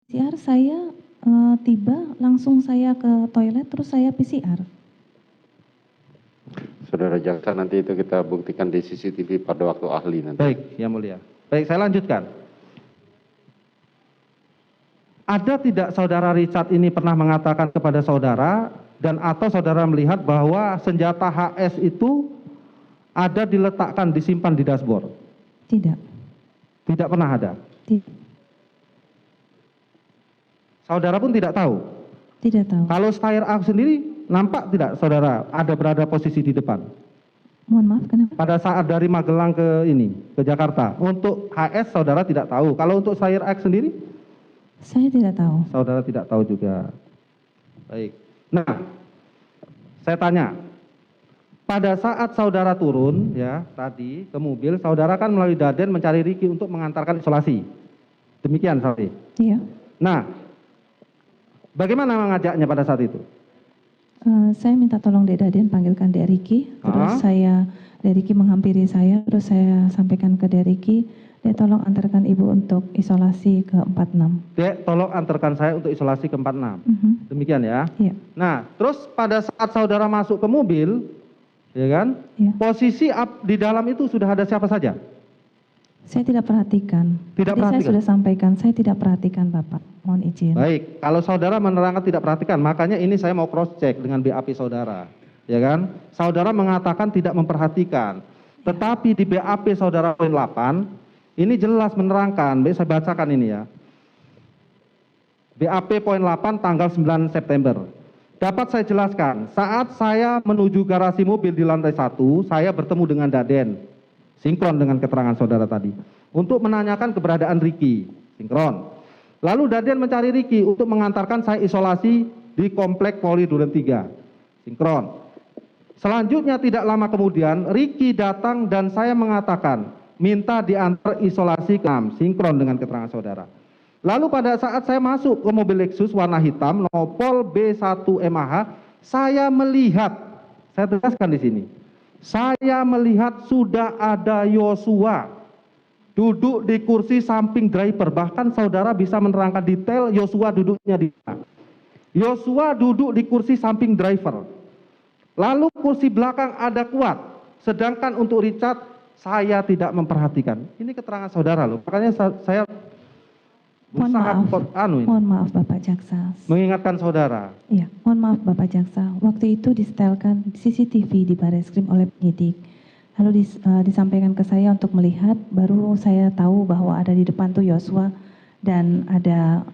PCR saya tiba langsung saya ke toilet terus saya PCR. Saudara jaksa, nanti itu kita buktikan di CCTV pada waktu ahli nanti. Baik, Yang Mulia. Baik, saya lanjutkan. Ada tidak saudara Richard ini pernah mengatakan kepada saudara dan atau saudara melihat bahwa senjata HS itu ada diletakkan, disimpan di dashboard? Tidak. Tidak pernah ada? Tidak. Saudara pun tidak tahu? Tidak tahu. Kalau Steyr AG sendiri, nampak tidak saudara ada berada posisi di depan? Mohon maaf, kenapa? Pada saat dari Magelang ke Jakarta. Untuk HS saudara tidak tahu. Kalau untuk Steyr AG sendiri? Saya tidak tahu. Saudara tidak tahu juga. Baik. Nah, saya tanya. Pada saat saudara turun ya tadi ke mobil, saudara kan melalui Daden mencari Ricky untuk mengantarkan isolasi. Demikian, Sari? Iya. Nah, bagaimana mengajaknya pada saat itu? Saya minta tolong Dek Daden panggilkan Dek Ricky, terus Dek Ricky menghampiri saya, terus saya sampaikan ke Dek Ricky, Dek tolong antarkan Ibu untuk isolasi ke 46. Dek tolong antarkan saya untuk isolasi ke 46. Demikian ya? Iya. Nah, terus pada saat saudara masuk ke mobil, ya kan? Iya. Posisi di dalam itu sudah ada siapa saja? Saya tidak perhatikan. Tidak Tadi perhatikan? saya sudah sampaikan, saya tidak perhatikan Bapak. Mohon izin. Baik, kalau saudara menerangkan tidak perhatikan, makanya ini saya mau cross check dengan BAP saudara, ya kan? Saudara mengatakan tidak memperhatikan, tetapi di BAP saudara poin 8 ini jelas menerangkan, saya bacakan ini ya. BAP poin 8 tanggal 9 September. Dapat saya jelaskan, saat saya menuju garasi mobil di lantai 1, saya bertemu dengan Daden, sinkron dengan keterangan saudara tadi, untuk menanyakan keberadaan Ricky, sinkron. Lalu Daden mencari Ricky untuk mengantarkan saya isolasi di Komplek Poli Duren 3. Sinkron. Selanjutnya tidak lama kemudian Ricky datang dan saya mengatakan minta diantar isolasi ke 6. Sinkron dengan keterangan saudara. Lalu pada saat saya masuk ke mobil Lexus warna hitam Nopol B1MAH, saya melihat, saya tegaskan di sini, saya melihat sudah ada Yosua duduk di kursi samping driver, bahkan saudara bisa menerangkan detail Yosua duduknya di mana. Yosua duduk di kursi samping driver. Lalu kursi belakang ada Kuat, sedangkan untuk Richard saya tidak memperhatikan. Ini keterangan saudara loh. Makanya saya mohon maaf Bapak Jaksa. Mengingatkan saudara. Iya, mohon maaf Bapak Jaksa. Waktu itu disetelkan CCTV di Barreskrim oleh penyidik. Lalu disampaikan ke saya untuk melihat, baru saya tahu bahwa ada di depan tuh Yosua dan ada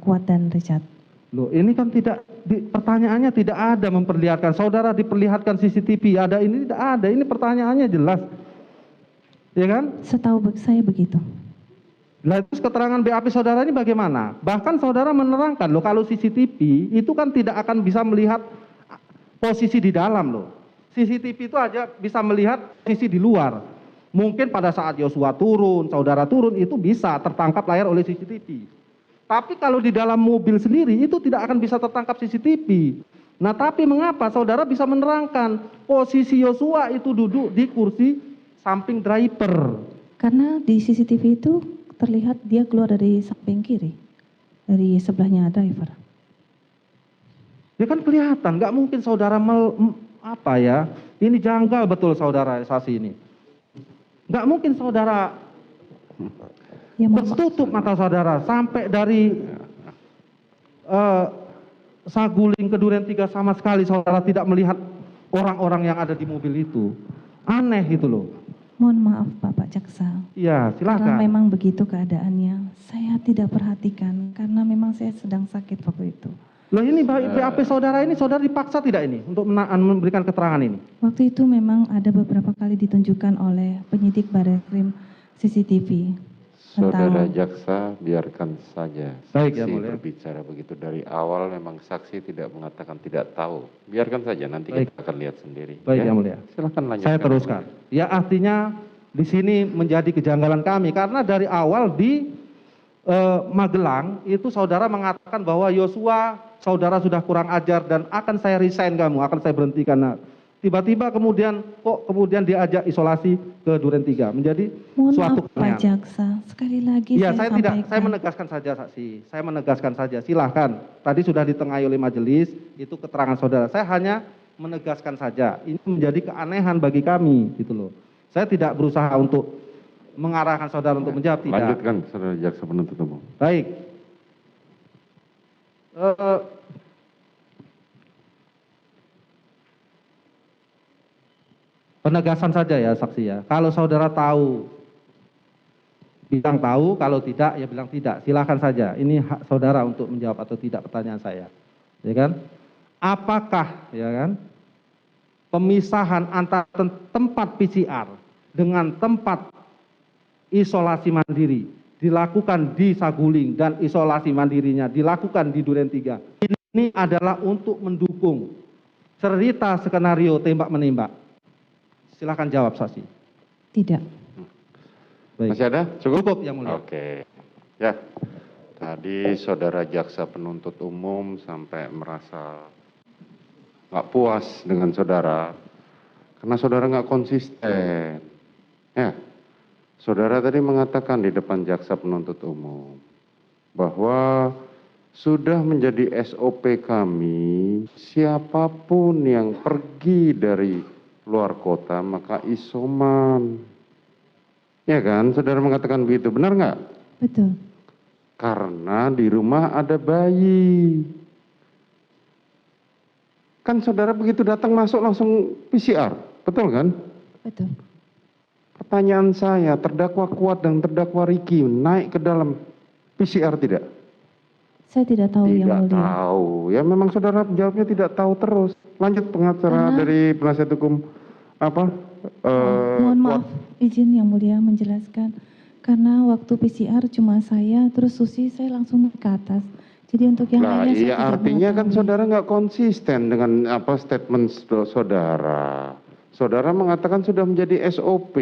Kuat dan Richard. Loh, ini kan tidak, pertanyaannya tidak ada memperlihatkan. Saudara diperlihatkan CCTV, ada ini tidak ada. Ini pertanyaannya jelas. Ya kan? Setahu saya begitu. Nah, terus keterangan BAP saudara ini bagaimana? Bahkan saudara menerangkan loh, kalau CCTV itu kan tidak akan bisa melihat posisi di dalam loh. CCTV itu aja bisa melihat posisi di luar. Mungkin pada saat Yosua turun, saudara turun, itu bisa tertangkap layar oleh CCTV. Tapi kalau di dalam mobil sendiri, itu tidak akan bisa tertangkap CCTV. Nah, tapi mengapa saudara bisa menerangkan posisi Yosua itu duduk di kursi samping driver? Karena di CCTV itu terlihat dia keluar dari samping kiri, dari sebelahnya driver. Ya kan kelihatan, nggak mungkin saudara ini janggal betul saudara Sasi ini. Nggak mungkin saudara ya, tertutup mata saudara sampai dari Saguling ke Duren 3 sama sekali saudara tidak melihat orang-orang yang ada di mobil itu. Aneh itu loh. Mohon maaf Bapak Jaksa. Iya, silakan. Karena memang begitu keadaannya. Saya tidak perhatikan karena memang saya sedang sakit waktu itu. Loh, ini BAP saudara ini, saudara dipaksa tidak ini untuk memberikan keterangan ini? Waktu itu memang ada beberapa kali ditunjukkan oleh penyidik Barreskrim CCTV. Saudara jaksa, biarkan saja Baik, saksi ya, mulia. berbicara begitu. Dari awal memang saksi tidak mengatakan tidak tahu. Biarkan saja, nanti Baik. kita akan lihat sendiri. Baik, ya, yang mulia. Silakan lanjutkan. Saya teruskan. Ya, artinya di sini menjadi kejanggalan kami karena dari awal di Magelang itu saudara mengatakan bahwa Yosua saudara sudah kurang ajar dan akan saya resign kamu, akan saya berhentikan. Nah, Tiba-tiba kemudian diajak isolasi ke Duren 3 menjadi Mohon suatu maaf Pak Jaksa, sekali lagi Iya, saya saya sampaikan. menegaskan saja saksi. Saya menegaskan saja, silahkan. Tadi sudah ditengahi oleh majelis, itu keterangan saudara. Saya hanya menegaskan saja, ini menjadi keanehan bagi kami, gitu loh. Saya tidak berusaha untuk mengarahkan saudara untuk menjawab, tidak. Lanjutkan, saudara jaksa penuntut umum. Baik. Penegasan saja ya saksi ya. Kalau saudara tahu, bilang tahu, kalau tidak ya bilang tidak. Silakan saja. Ini hak saudara untuk menjawab atau tidak pertanyaan saya. Ya kan? Apakah ya kan pemisahan antara tempat PCR dengan tempat isolasi mandiri dilakukan di Saguling dan isolasi mandirinya dilakukan di Duren 3. Ini adalah untuk mendukung cerita skenario tembak-menembak. Silakan jawab saksi. Tidak. Baik. Masih ada? Cukup? Cukup yang mulia. Oke. Ya, tadi saudara jaksa penuntut umum sampai merasa nggak puas dengan saudara karena saudara nggak konsisten. Ya, saudara tadi mengatakan di depan jaksa penuntut umum bahwa sudah menjadi SOP kami, siapapun yang pergi dari luar kota maka isoman. Ya kan, saudara mengatakan begitu, benar nggak? Betul. Karena di rumah ada bayi. Kan saudara begitu datang masuk langsung PCR, betul kan? Betul. Pertanyaan saya, terdakwa Kuat dan terdakwa Riki naik ke dalam PCR tidak? Saya tidak tahu yang Tidak mulia. tahu. Ya memang saudara jawabnya tidak tahu terus. Lanjut pengacara dari penasihat hukum apa? Mohon maaf, izin yang mulia menjelaskan. Karena waktu PCR cuma saya, terus Susi saya langsung naik ke atas. Jadi untuk yang Nah, lainnya saya iya tidak artinya kan mengetahui. saudara nggak konsisten dengan apa statement saudara. Saudara mengatakan sudah menjadi SOP.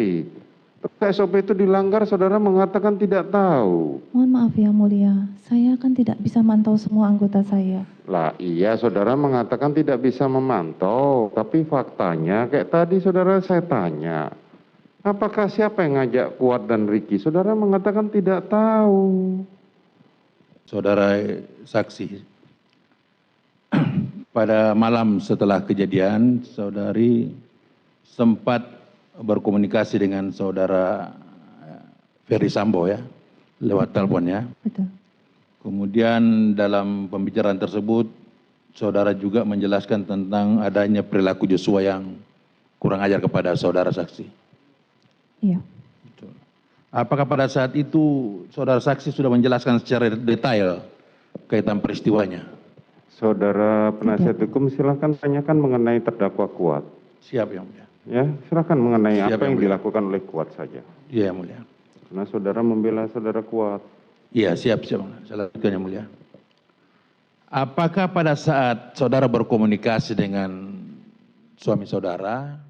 SOP itu dilanggar, saudara mengatakan tidak tahu. Mohon maaf yang mulia, saya kan tidak bisa mantau semua anggota saya. Lah iya saudara mengatakan tidak bisa memantau, tapi faktanya kayak tadi saudara saya tanya, apakah siapa yang ngajak Kuat dan Riki? Saudara mengatakan tidak tahu. Saudara saksi, pada malam setelah kejadian, saudari sempat berkomunikasi dengan saudara Ferry Sambo ya, lewat telepon ya. Betul. Kemudian dalam pembicaraan tersebut, saudara juga menjelaskan tentang adanya perilaku Joshua yang kurang ajar kepada saudara saksi. Iya. Apakah pada saat itu saudara saksi sudah menjelaskan secara detail kaitan peristiwanya? Saudara penasihat hukum silakan tanyakan mengenai terdakwa Kuat. Siap yang mulia. Ya, silakan mengenai Siap, apa Yang yang Mulia. dilakukan oleh Kuat saja. Iya yang mulia. Karena saudara membela saudara Kuat. Iya siap. Saya lanjutkan yang mulia. Apakah pada saat saudara berkomunikasi dengan suami saudara,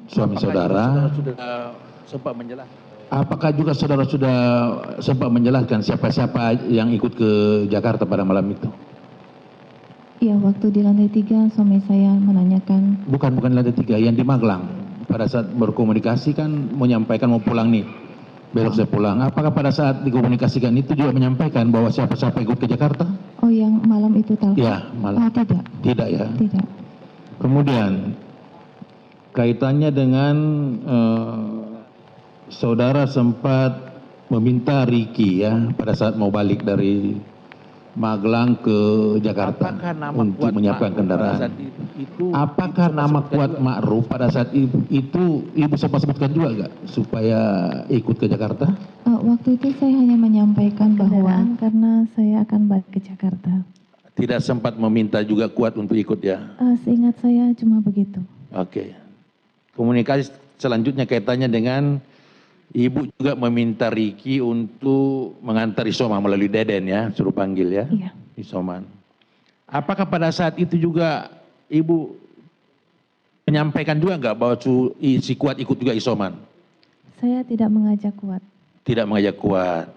sudah sempat menjelaskan? Apakah juga saudara sudah sempat menjelaskan siapa-siapa yang ikut ke Jakarta pada malam itu? Iya, waktu di lantai 3 suami saya menanyakan. Bukan lantai 3, yang di Magelang. Pada saat berkomunikasi kan menyampaikan mau pulang nih, besok saya pulang. Apakah pada saat dikomunikasikan itu juga menyampaikan bahwa siapa-siapa ikut ke Jakarta? Oh, yang malam itu telepon? Ya, malam. Oh, tidak. Tidak ya. Tidak. Kemudian kaitannya dengan saudara sempat meminta Riki ya pada saat mau balik dari Magelang ke Jakarta untuk menyiapkan kendaraan. Apakah nama Kuat Ma'ruf pada saat itu ibu sempat sebutkan juga nggak supaya ikut ke Jakarta? Waktu itu saya hanya menyampaikan bahwa karena saya akan balik ke Jakarta. Tidak sempat meminta juga Kuat untuk ikut ya? Seingat saya cuma begitu. Oke. Komunikasi selanjutnya kaitannya dengan ibu juga meminta Riki untuk mengantar Isoman melalui Deden ya, suruh panggil ya. Iya. Isoman. Apakah pada saat itu juga ibu menyampaikan juga nggak bahwa si Kuat ikut juga Isoman? Saya tidak mengajak Kuat. Tidak mengajak Kuat.